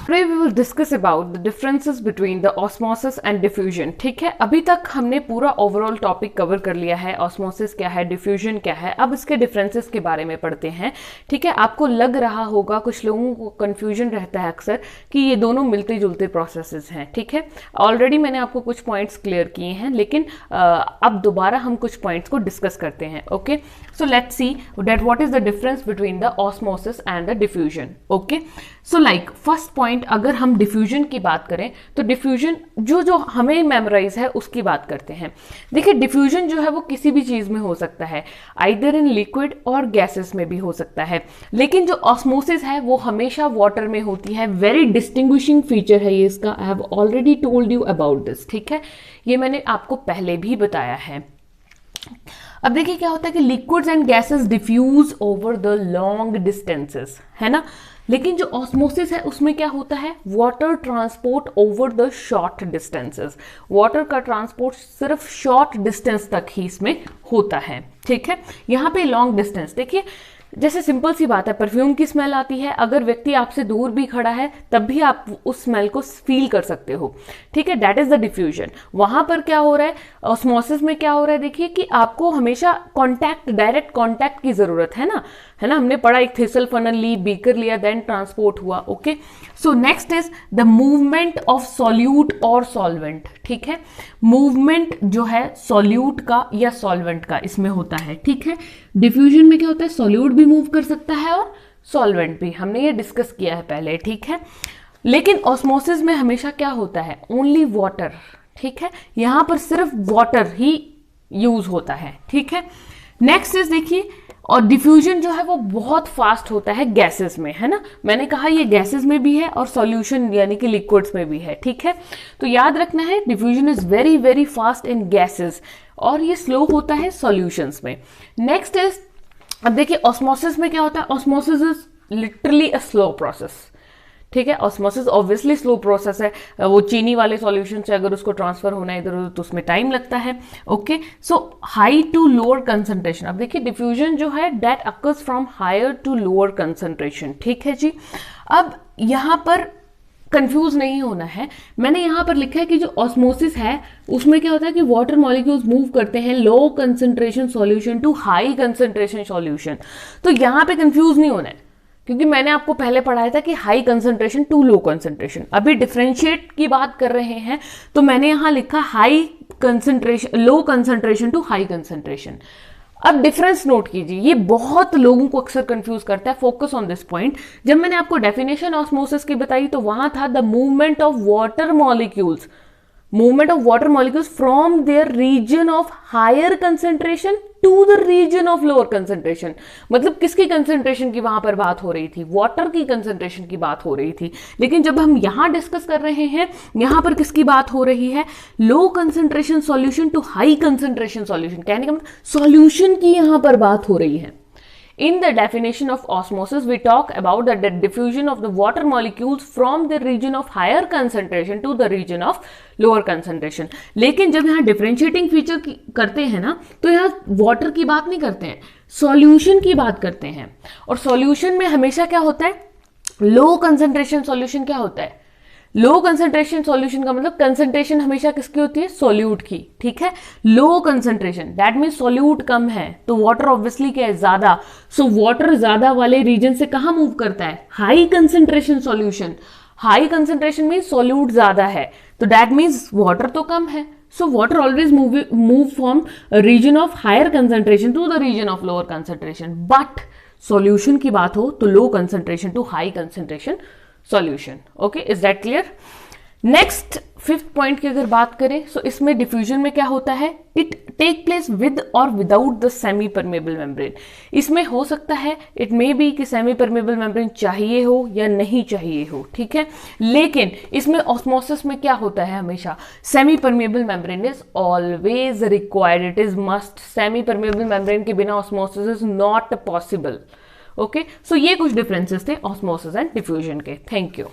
Today we will discuss about the differences between the osmosis and diffusion. ठीक है, अभी तक हमने पूरा ओवरऑल टॉपिक कवर कर लिया है। ऑस्मोसिस क्या है, डिफ्यूजन क्या है, अब इसके डिफरेंसेस के बारे में पढ़ते हैं। ठीक है, आपको लग रहा होगा, कुछ लोगों को कंफ्यूजन रहता है अक्सर कि ये दोनों मिलते जुलते प्रोसेसेस हैं। ठीक है, ऑलरेडी मैंने आपको कुछ पॉइंट्स क्लियर किए हैं, लेकिन अब दोबारा हम कुछ पॉइंट्स को डिस्कस करते हैं। Okay, so let's see that what is the difference between the osmosis and the diffusion. Okay, so like first point, अगर हम डिफ्यूजन की बात करें तो डिफ्यूजन जो हमें मेमोराइज है उसकी बात करते हैं। देखिए, डिफ्यूजन जो है वो किसी भी चीज में हो सकता है, आइदर इन लिक्विड और गैसेस में भी हो सकता है, लेकिन जो ऑस्मोसिस है वो हमेशा वाटर में होती है। वेरी डिस्टिंग्विशिंग फीचर है ये इसका। I have already told you about this. ठीक है, ये मैंने आपको पहले भी बताया है। अब देखिए क्या होता है कि liquids and gases diffuse over the long distances, है ना, लेकिन जो ऑस्मोसिस है उसमें क्या होता है, water transport over the short distances. Water का ट्रांसपोर्ट सिर्फ शॉर्ट डिस्टेंस तक ही इसमें होता है। ठीक है, यहाँ पे लॉन्ग डिस्टेंस देखिए, जैसे सिंपल सी बात है, परफ्यूम की स्मेल आती है, अगर व्यक्ति आपसे दूर भी खड़ा है तब भी आप उस स्मेल को फील कर सकते हो। ठीक है, दैट इज द डिफ्यूजन। वहां पर क्या हो रहा है, ऑस्मोसिस में क्या हो रहा है, देखिए कि आपको हमेशा कांटेक्ट, डायरेक्ट कांटेक्ट की जरूरत है ना, हमने पढ़ा, एक थिसल फनल ली, बीकर लिया, देन ट्रांसपोर्ट हुआ। Okay, so next is the movement of solute और सॉल्वेंट। ठीक है, मूवमेंट जो है सॉल्यूट का या सॉल्वेंट का इसमें होता है। ठीक है, डिफ्यूजन में क्या होता है, सॉल्यूट भी मूव कर सकता है और सॉल्वेंट भी, हमने ये डिस्कस किया है पहले। ठीक है, लेकिन ऑस्मोसिस में हमेशा क्या होता है, ओनली वाटर। ठीक है, यहां पर सिर्फ वाटर ही यूज होता है। ठीक है, नेक्स्ट इज देखिए, और डिफ्यूजन जो है वो बहुत फास्ट होता है गैसेस में, है ना, मैंने कहा ये गैसेस में भी है और सॉल्यूशन यानी कि लिक्विड्स में भी है। ठीक है, तो याद रखना है diffusion is very very fast in gases और ये स्लो होता है सॉल्यूशंस में। नेक्स्ट इज, अब देखिए ऑस्मोसिस में क्या होता है, osmosis is literally a slow process. ठीक है, ऑस्मोसिस ऑब्वियसली स्लो प्रोसेस है, वो चीनी वाले सॉल्यूशन से अगर उसको ट्रांसफर होना है इधर उधर तो उसमें टाइम लगता है। Okay, so high to lower concentration. अब देखिए डिफ्यूजन जो है that occurs from higher to lower concentration. ठीक है जी, अब यहां पर कंफ्यूज नहीं होना है, मैंने यहां पर लिखा है कि जो ऑस्मोसिस है उसमें क्या होता है कि वाटर मॉलिक्यूल्स मूव करते हैं low concentration solution to high concentration solution. तो यहां पे कंफ्यूज नहीं होना है, क्योंकि मैंने आपको पहले पढ़ाया था कि high concentration to low concentration. अभी डिफरेंशिएट की बात कर रहे हैं तो मैंने यहां लिखा high concentration, low concentration to high concentration. अब डिफरेंस नोट कीजिए, ये बहुत लोगों को अक्सर कंफ्यूज करता है। Focus on this point. जब मैंने आपको डेफिनेशन ऑस्मोसिस की बताई तो वहां था the movement of water molecules, movement of water molecules from their region of higher concentration to the region of lower concentration। मतलब किसकी कंसेंट्रेशन की वहां पर बात हो रही थी, वाटर की कंसेंट्रेशन की बात हो रही थी। लेकिन जब हम यहां डिस्कस कर रहे हैं, यहां पर किसकी बात हो रही है, low concentration solution to high concentration solution, कहने का मतलब सॉल्यूशन की यहां पर बात हो रही है। In the definition of osmosis, we talk about the diffusion of the water molecules from the region of higher concentration to the region of lower concentration। लेकिन जब यहाँ differentiating feature करते हैं ना, तो यहाँ water की बात नहीं करते हैं, solution की बात करते हैं। और solution में हमेशा क्या होता है, low concentration solution क्या होता है, लो कंसंट्रेशन सॉल्यूशन का मतलब कंसंट्रेशन हमेशा किसकी होती है, सोल्यूट की। ठीक है, low concentration that mean solute कम है तो वाटर ऑब्वियसली क्या है, ज्यादा। सो वाटर ज्यादा वाले रीजन से कहां मूव करता है, high concentration solution. High concentration में सोल्यूट ज्यादा है तो दैट मीन्स वाटर तो कम है। So water always move from region of higher concentration to the region of lower concentration. But solution की बात हो तो low concentration to high concentration solution. Okay, is that clear. Next fifth point की अगर बात करें तो इसमें डिफ्यूजन में क्या होता है, इट टेक प्लेस विद और without the semi permeable membrane. इसमें हो सकता है, इट मे बी कि सेमी परमेबल मेम्ब्रेन चाहिए हो या नहीं चाहिए हो। ठीक है, लेकिन इसमें ऑस्मोसिस में क्या होता है, हमेशा semi permeable membrane is always required, it is must. Semi permeable membrane के बिना osmosis is not possible. Okay, so ये कुछ डिफरेंसेस थे ऑस्मोसिस एंड डिफ्यूजन के। Thank you.